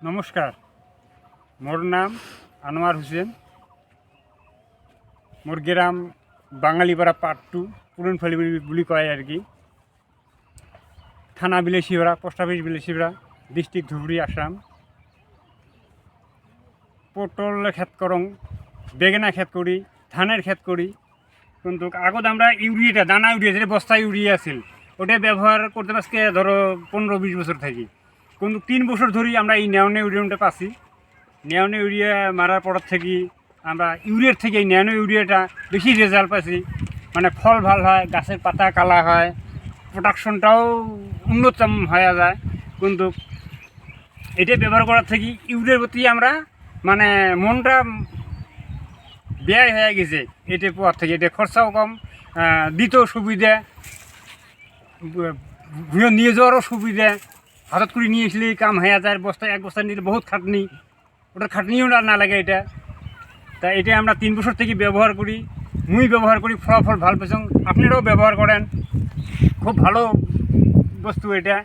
নমস্কার, মোর নাম আনোয়ার হোসেন। মোর গ্রাম বাঙালিপাড়া পার্ট 2 পুরনফালি বুলি কয় আর কি। থানা Bilasipara, post office Bilasipara, district Dhubri, Assam. পটল ক্ষেত করং, বেগেনা ক্ষেত করি, ধানের ক্ষেত করি। কিন্তু আগত আমরা ইউরিয়াটা, দানা ইউরিয়া, যেটা বস্তা ইউরিয়া আছিল, ওটা ব্যবহার করতে পারছি ধরো 15-20 বছর থাকি। কিন্তু 3 বছর ধরেই আমরা এই ন্যানো ইউরিয়াটা পাচ্ছি। ন্যানো ইউরিয়া মারার পর থেকে আমরা ইউরিয়ার থেকে এই ন্যানো ইউরিয়াটা বেশি রেজাল্ট পাচ্ছি। মানে ফল ভাল হয়, গাছের পাতা কালা হয়, প্রোডাকশনটাও উন্নতম হয়ে যায়। কিন্তু এটা ব্যবহার করার থেকে ইউরিয়ার প্রতি আমরা মানে মনটা ব্যয় হয়ে গেছে। এটা পাওয়ার থেকে এটা খরচাও কম, দিতেও সুবিধা, নিয়ে যাওয়ারও সুবিধা। হঠাৎ করে নিয়ে আসলে কাম হয়ে যায়। এক বস্তা নিলে বহুত খাটনি, ওটার খাটনিও না লাগে এটা। তা এটা আমরা 3 বছর থেকে ব্যবহার করি, মুই ব্যবহার করি, ফলাফল ভালো পেয়েছি। আপনারাও ব্যবহার করেন, খুব ভালো বস্তু এটা।